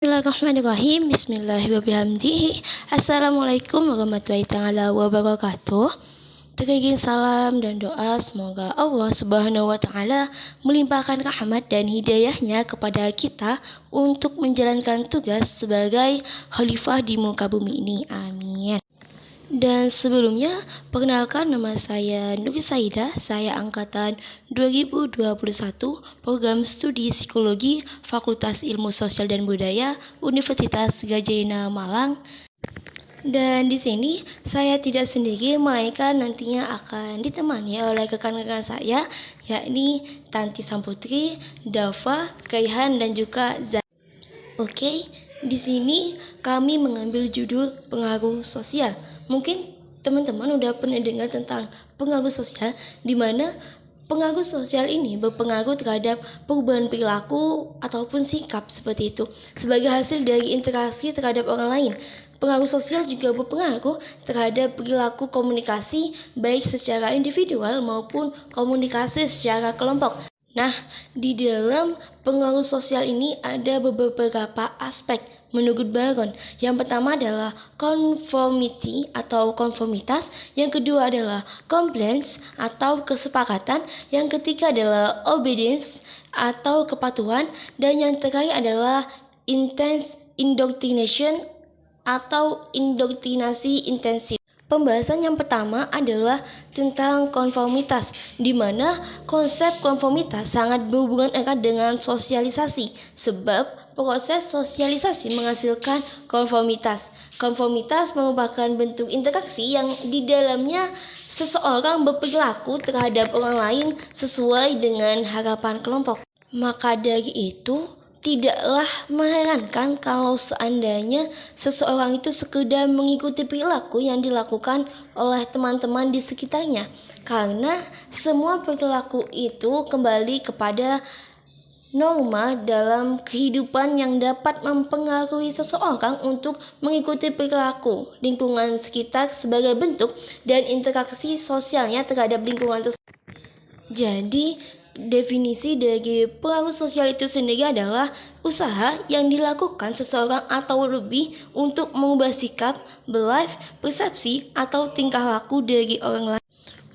Bismillahirrahmanirrahim. Bismillahirrahmanirrahim. Assalamualaikum warahmatullahi taala wabarakatuh. Teriring salam dan doa semoga Allah Subhanahu wa taala melimpahkan rahmat dan hidayahnya kepada kita untuk menjalankan tugas sebagai khalifah di muka bumi ini. Amin. Dan sebelumnya, perkenalkan nama saya Nur Saida, saya angkatan 2021, program studi psikologi, Fakultas Ilmu Sosial dan Budaya, Universitas Gadjah Mada Malang. Dan di sini saya tidak sendiri, melainkan nantinya akan ditemani oleh rekan-rekan saya, yakni Tanti Samputri, Dava, Kaihan, dan juga Zah. Oke, di sini kami mengambil judul pengaruh sosial. Mungkin teman-teman udah pernah dengar tentang pengaruh sosial, di mana pengaruh sosial ini berpengaruh terhadap perubahan perilaku ataupun sikap seperti itu sebagai hasil dari interaksi terhadap orang lain. Pengaruh sosial juga berpengaruh terhadap perilaku komunikasi baik secara individual maupun komunikasi secara kelompok. Nah, di dalam pengaruh sosial ini ada beberapa aspek menurut Baron. Yang pertama adalah conformity atau konformitas, yang kedua adalah compliance atau kesepakatan, yang ketiga adalah obedience atau kepatuhan, dan yang terakhir adalah intense indoctrination atau indoktrinasi intensif. Pembahasan yang pertama adalah tentang konformitas, di mana konsep konformitas sangat berhubungan erat dengan sosialisasi, sebab proses sosialisasi menghasilkan konformitas. Konformitas merupakan bentuk interaksi yang di dalamnya seseorang berperilaku terhadap orang lain sesuai dengan harapan kelompok. Maka dari itu, tidaklah mengherankan kalau seandainya seseorang itu sekedar mengikuti perilaku yang dilakukan oleh teman-teman di sekitarnya, karena semua perilaku itu kembali kepada norma dalam kehidupan yang dapat mempengaruhi seseorang untuk mengikuti perilaku lingkungan sekitar sebagai bentuk dan interaksi sosialnya terhadap lingkungan tersebut. Jadi, definisi dari pengaruh sosial itu sendiri adalah usaha yang dilakukan seseorang atau lebih untuk mengubah sikap, belief, persepsi, atau tingkah laku dari orang lain.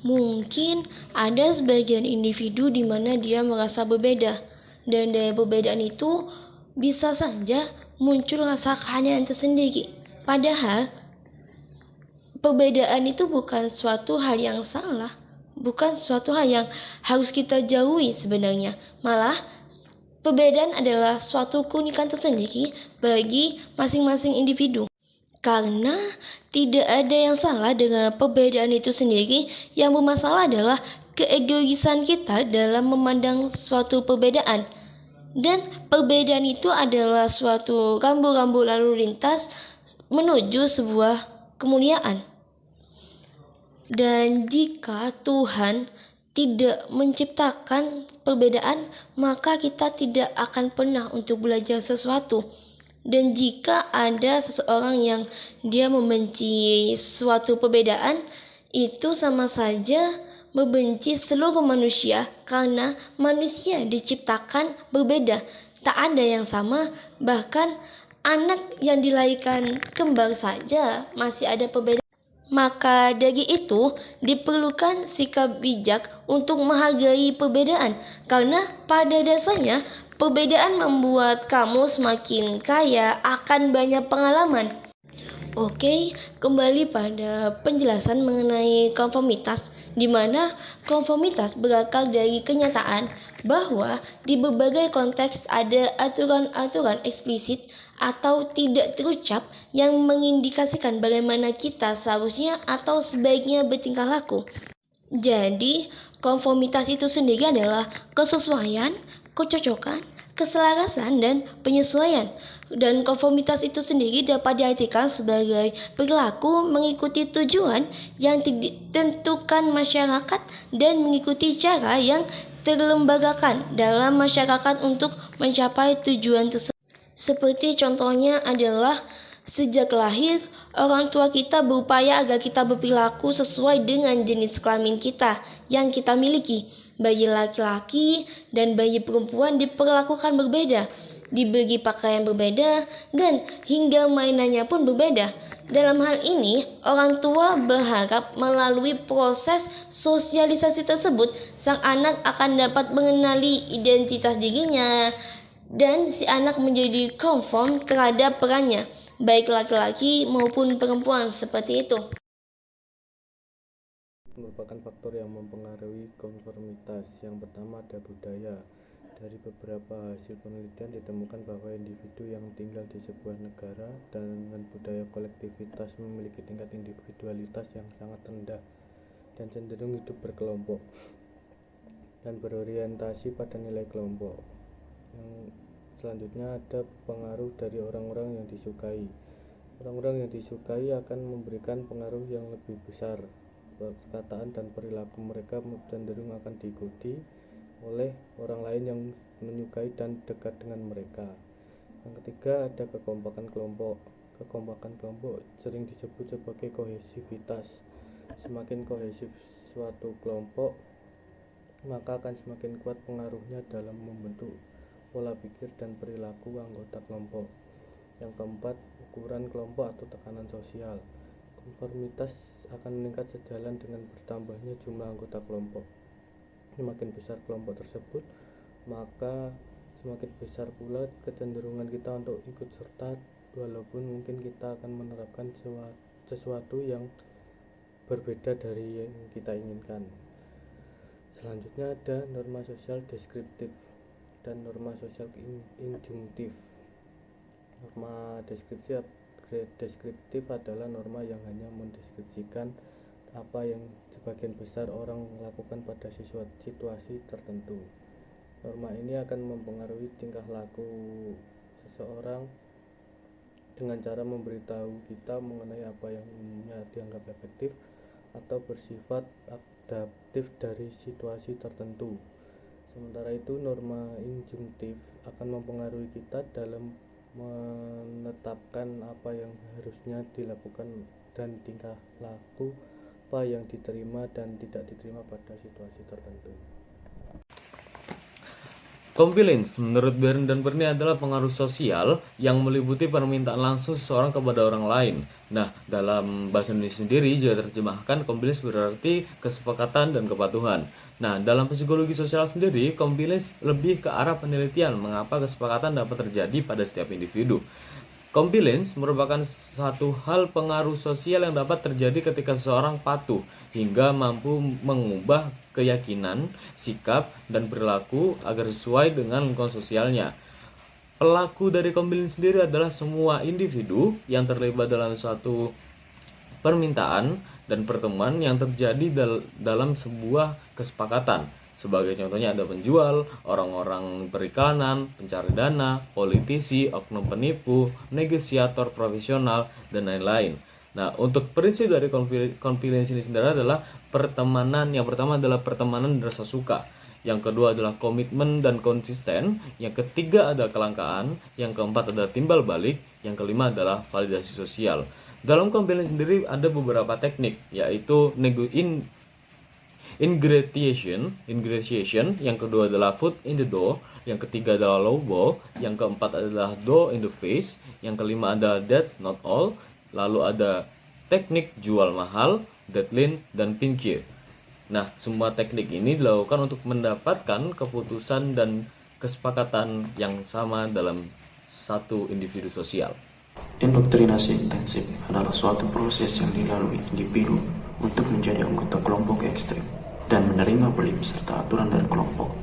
Mungkin ada sebagian individu di mana dia merasa berbeda, dan dari perbedaan itu bisa saja muncul rasa keanehan tersendiri. Padahal, perbedaan itu bukan suatu hal yang salah, bukan suatu hal yang harus kita jauhi sebenarnya. Malah, perbedaan adalah suatu keunikan tersendiri bagi masing-masing individu. Karena tidak ada yang salah dengan perbedaan itu sendiri, yang bermasalah adalah keegoisan kita dalam memandang suatu perbedaan. Dan perbedaan itu adalah suatu rambu-rambu lalu lintas menuju sebuah kemuliaan. Dan jika Tuhan tidak menciptakan perbedaan, maka kita tidak akan pernah untuk belajar sesuatu. Dan jika ada seseorang yang dia membenci suatu perbedaan, itu sama saja membenci seluruh manusia, karena manusia diciptakan berbeda. Tak ada yang sama, bahkan anak yang dilahirkan kembar saja masih ada perbedaan. Maka dari itu diperlukan sikap bijak untuk menghargai perbedaan, karena pada dasarnya perbedaan membuat kamu semakin kaya akan banyak pengalaman. Oke, kembali pada penjelasan mengenai konformitas, di mana konformitas berakar dari kenyataan bahwa di berbagai konteks ada aturan-aturan eksplisit atau tidak terucap yang mengindikasikan bagaimana kita seharusnya atau sebaiknya bertingkah laku. Jadi, konformitas itu sendiri adalah kesesuaian, kecocokan, keselarasan, dan penyesuaian. Dan konformitas itu sendiri dapat diartikan sebagai perilaku mengikuti tujuan yang ditentukan masyarakat dan mengikuti cara yang terlembagakan dalam masyarakat untuk mencapai tujuan tersebut. Seperti contohnya adalah sejak lahir, orang tua kita berupaya agar kita berperilaku sesuai dengan jenis kelamin kita yang kita miliki. Bayi laki-laki dan bayi perempuan diperlakukan berbeda. diberi pakaian berbeda, dan hingga mainannya pun berbeda. Dalam hal ini, orang tua berharap melalui proses sosialisasi tersebut, sang anak akan dapat mengenali identitas dirinya, dan si anak menjadi konform terhadap perannya, baik laki-laki maupun perempuan seperti itu. Merupakan faktor yang mempengaruhi konformitas. Yang pertama ada budaya. Dari beberapa hasil penelitian ditemukan bahwa individu yang tinggal di sebuah negara dengan budaya kolektivitas memiliki tingkat individualitas yang sangat rendah dan cenderung hidup berkelompok dan berorientasi pada nilai kelompok. Yang selanjutnya ada pengaruh dari orang-orang yang disukai. Orang-orang yang disukai akan memberikan pengaruh yang lebih besar. Perkataan dan perilaku mereka cenderung akan diikuti oleh orang lain yang menyukai dan dekat dengan mereka. Yang ketiga ada kekompakan kelompok. Kekompakan kelompok sering disebut sebagai kohesivitas. Semakin kohesif suatu kelompok, maka akan semakin kuat pengaruhnya dalam membentuk pola pikir dan perilaku anggota kelompok. Yang keempat, ukuran kelompok atau tekanan sosial. Konformitas akan meningkat sejalan dengan bertambahnya jumlah anggota kelompok. Semakin besar kelompok tersebut, maka semakin besar pula kecenderungan kita untuk ikut serta, walaupun mungkin kita akan menerapkan sesuatu yang berbeda dari yang kita inginkan. Selanjutnya ada norma sosial deskriptif dan norma sosial injungtif. Norma deskriptif adalah norma yang hanya mendeskripsikan apa yang sebagian besar orang lakukan pada situasi tertentu. Norma ini akan mempengaruhi tingkah laku seseorang dengan cara memberitahu kita mengenai apa yang umumnya dianggap efektif atau bersifat adaptif dari situasi tertentu. Sementara itu, norma injungtif akan mempengaruhi kita dalam menetapkan apa yang harusnya dilakukan dan tingkah laku apa yang diterima dan tidak diterima pada situasi tertentu. Compliance menurut Bern dan Bernie adalah pengaruh sosial yang meliputi permintaan langsung seseorang kepada orang lain. Nah, dalam bahasa Indonesia sendiri juga terjemahkan compliance berarti kesepakatan dan kepatuhan. Nah, dalam psikologi sosial sendiri, compliance lebih ke arah penelitian mengapa kesepakatan dapat terjadi pada setiap individu. Compliance merupakan satu hal pengaruh sosial yang dapat terjadi ketika seseorang patuh hingga mampu mengubah keyakinan, sikap, dan perilaku agar sesuai dengan lingkungan sosialnya. Pelaku dari compliance sendiri adalah semua individu yang terlibat dalam suatu permintaan dan pertemuan yang terjadi dalam sebuah kesepakatan. Sebagai contohnya ada penjual, orang-orang periklanan, pencari dana, politisi, oknum penipu, negosiator profesional, dan lain-lain. Nah, untuk prinsip dari compliance ini sendiri adalah pertemanan. Yang pertama adalah pertemanan dan rasa suka. Yang kedua adalah komitmen dan konsisten. Yang ketiga ada kelangkaan. Yang keempat adalah timbal balik. Yang kelima adalah validasi sosial. Dalam compliance sendiri ada beberapa teknik, yaitu ingratiation, yang kedua adalah foot in the door, yang ketiga adalah low ball, yang keempat adalah door in the face, yang kelima adalah that's not all, lalu ada teknik jual mahal, deadline, dan pinky. Nah, semua teknik ini dilakukan untuk mendapatkan keputusan dan kesepakatan yang sama dalam satu individu sosial. Indoktrinasi intensif adalah suatu proses yang dilalui individu untuk menjadi anggota kelompok ekstrem dan menerima belief serta aturan dari kelompok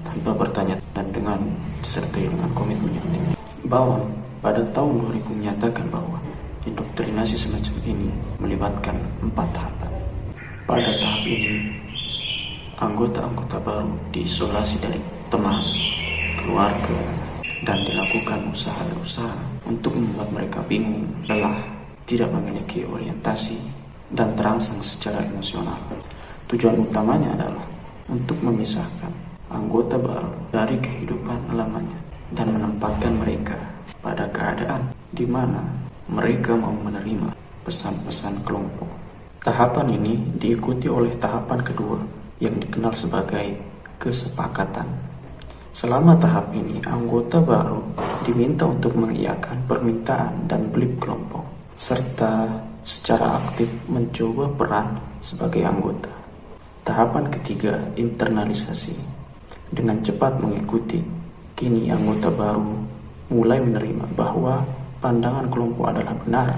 tanpa bertanya dan dengan disertai dengan komitmen yang tinggi. Bowen pada tahun 2000 menyatakan bahwa indoktrinasi semacam ini melibatkan 4 tahapan. Pada tahap ini, anggota-anggota baru diisolasi dari teman, keluarga, dan dilakukan usaha-usaha untuk membuat mereka bingung, lelah, tidak memiliki orientasi, dan terangsang secara emosional. Tujuan utamanya adalah untuk memisahkan anggota baru dari kehidupan lamanya dan menempatkan mereka pada keadaan di mana mereka mau menerima pesan-pesan kelompok. Tahapan ini diikuti oleh tahapan kedua yang dikenal sebagai kesepakatan. Selama tahap ini, anggota baru diminta untuk mengiyakan permintaan dan blip kelompok, serta secara aktif mencoba peran sebagai anggota. Tahapan ketiga, internalisasi. Dengan cepat mengikuti, kini anggota baru mulai menerima bahwa pandangan kelompok adalah benar,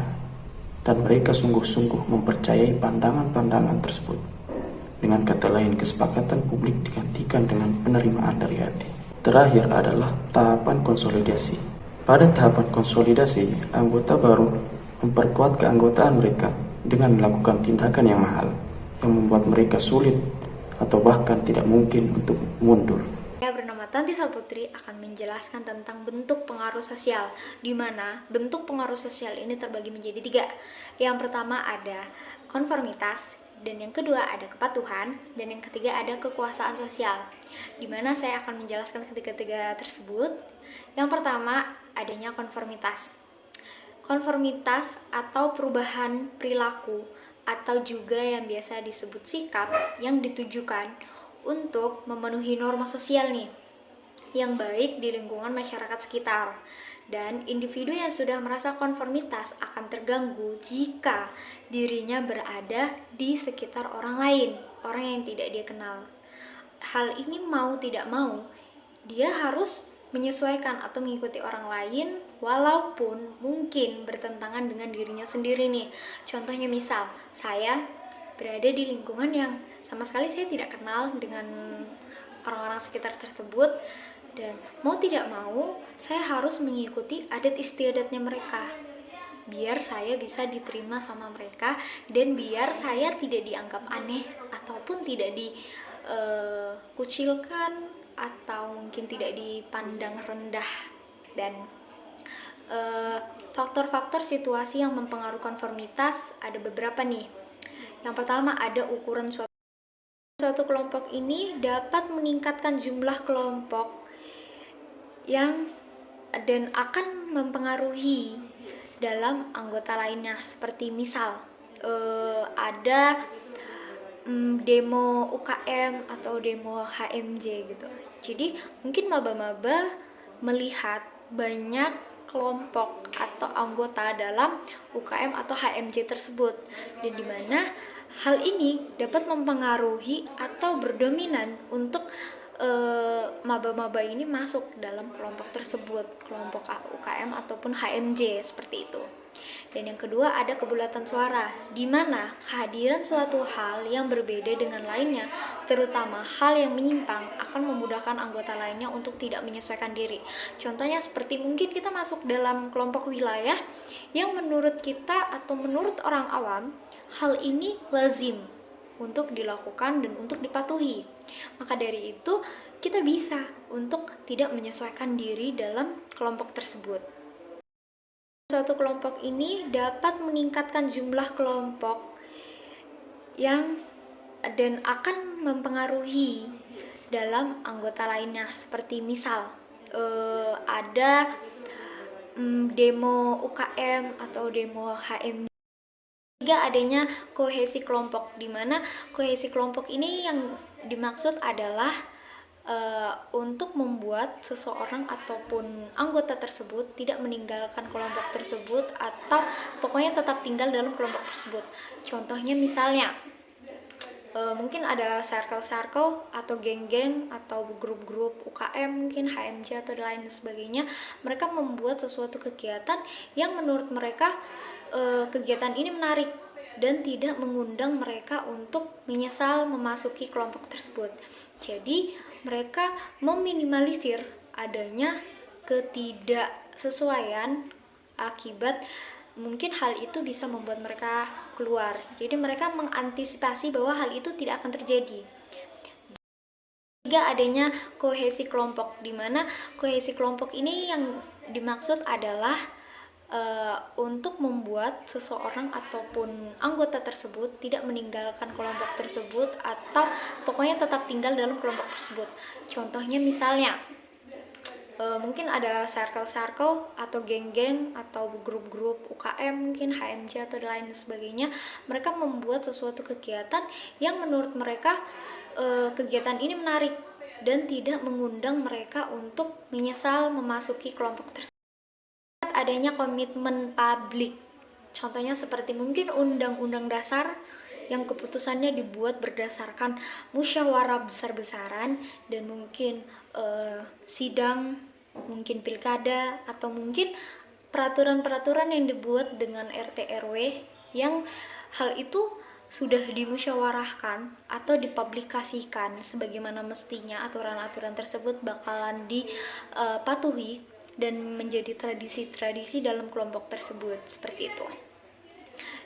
dan mereka sungguh-sungguh mempercayai pandangan-pandangan tersebut. Dengan kata lain, kesepakatan publik digantikan dengan penerimaan dari hati. Terakhir adalah tahapan konsolidasi. Pada tahapan konsolidasi, anggota baru memperkuat keanggotaan mereka dengan melakukan tindakan yang mahal, yang membuat mereka sulit atau bahkan tidak mungkin untuk mundur. Saya bernama Tanti Saputri akan menjelaskan tentang bentuk pengaruh sosial, di mana bentuk pengaruh sosial ini terbagi menjadi 3. Yang pertama ada konformitas, dan yang kedua ada kepatuhan, dan yang ketiga ada kekuasaan sosial, di mana saya akan menjelaskan ketiga-tiga tersebut. Yang pertama adanya konformitas. Konformitas atau perubahan perilaku atau juga yang biasa disebut sikap yang ditujukan untuk memenuhi norma sosial nih yang baik di lingkungan masyarakat sekitar. Dan individu yang sudah merasa konformitas akan terganggu jika dirinya berada di sekitar orang lain, orang yang tidak dia kenal. Hal ini mau tidak mau, dia harus menyesuaikan atau mengikuti orang lain walaupun mungkin bertentangan dengan dirinya sendiri nih. Contohnya misal, saya berada di lingkungan yang sama sekali saya tidak kenal dengan orang-orang sekitar tersebut, dan mau tidak mau saya harus mengikuti adat istiadatnya mereka biar saya bisa diterima sama mereka dan biar saya tidak dianggap aneh ataupun tidak dikucilkan atau mungkin tidak dipandang rendah. Dan faktor-faktor situasi yang mempengaruhi konformitas ada beberapa nih. Yang pertama ada ukuran suatu kelompok ini dapat meningkatkan jumlah kelompok yang dan akan mempengaruhi dalam anggota lainnya, seperti misal ada demo UKM atau demo HMJ gitu. Jadi mungkin maba-maba melihat banyak kelompok atau anggota dalam UKM atau HMJ tersebut, dan dimana hal ini dapat mempengaruhi atau berdominan untuk maba-maba ini masuk dalam kelompok tersebut, kelompok UKM ataupun HMJ seperti itu. Dan yang kedua ada kebulatan suara, di mana kehadiran suatu hal yang berbeda dengan lainnya, terutama hal yang menyimpang, akan memudahkan anggota lainnya untuk tidak menyesuaikan diri. Contohnya seperti mungkin kita masuk dalam kelompok wilayah yang menurut kita atau menurut orang awam hal ini lazim untuk dilakukan dan untuk dipatuhi. Maka dari itu kita bisa untuk tidak menyesuaikan diri dalam kelompok tersebut. Suatu kelompok ini dapat meningkatkan jumlah kelompok yang dan akan mempengaruhi dalam anggota lainnya, seperti misal ada demo UKM atau demo HMJ. Ketiga adanya kohesi kelompok, di mana kohesi kelompok ini yang dimaksud adalah untuk membuat seseorang ataupun anggota tersebut tidak meninggalkan kelompok tersebut atau pokoknya tetap tinggal dalam kelompok tersebut. Contohnya misalnya mungkin ada circle-circle atau geng-geng atau grup-grup UKM, mungkin HMJ atau lain sebagainya. Mereka membuat sesuatu kegiatan yang menurut mereka kegiatan ini menarik dan tidak mengundang mereka untuk menyesal memasuki kelompok tersebut. Jadi mereka meminimalisir adanya ketidaksesuaian akibat mungkin hal itu bisa membuat mereka keluar. Jadi mereka mengantisipasi bahwa hal itu tidak akan terjadi. Ketiga adanya kohesi kelompok, di mana kohesi kelompok ini yang dimaksud adalah untuk membuat seseorang ataupun anggota tersebut tidak meninggalkan kelompok tersebut atau pokoknya tetap tinggal dalam kelompok tersebut. Contohnya misalnya mungkin ada circle-circle atau geng-geng atau grup-grup UKM, mungkin HMJ atau lain sebagainya. Mereka membuat sesuatu kegiatan yang menurut mereka kegiatan ini menarik dan tidak mengundang mereka untuk menyesal memasuki kelompok tersebut. Adanya komitmen publik, contohnya seperti mungkin undang-undang dasar yang keputusannya dibuat berdasarkan musyawarah besar-besaran, dan mungkin sidang, mungkin pilkada, atau mungkin peraturan-peraturan yang dibuat dengan RT RW yang hal itu sudah dimusyawarahkan atau dipublikasikan sebagaimana mestinya. Aturan-aturan tersebut bakalan dipatuhi dan menjadi tradisi-tradisi dalam kelompok tersebut, seperti itu.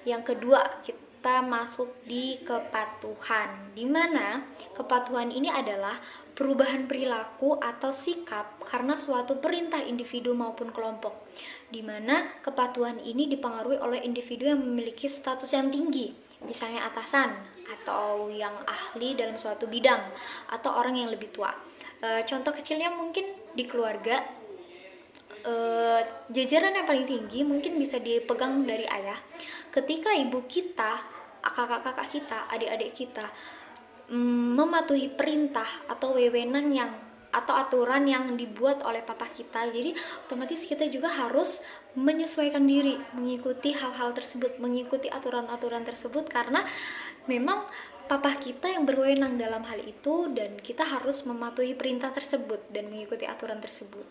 Yang kedua, kita masuk di kepatuhan, di mana kepatuhan ini adalah perubahan perilaku atau sikap karena suatu perintah individu maupun kelompok, di mana kepatuhan ini dipengaruhi oleh individu yang memiliki status yang tinggi, misalnya atasan atau yang ahli dalam suatu bidang, atau orang yang lebih tua. Contoh kecilnya mungkin di keluarga, jajaran yang paling tinggi mungkin bisa dipegang dari ayah. Ketika ibu kita, kakak-kakak kita, adik-adik kita mematuhi perintah atau wewenang yang atau aturan yang dibuat oleh papa kita, jadi otomatis kita juga harus menyesuaikan diri, mengikuti hal-hal tersebut, mengikuti aturan-aturan tersebut, karena memang papa kita yang berwenang dalam hal itu, dan kita harus mematuhi perintah tersebut dan mengikuti aturan tersebut.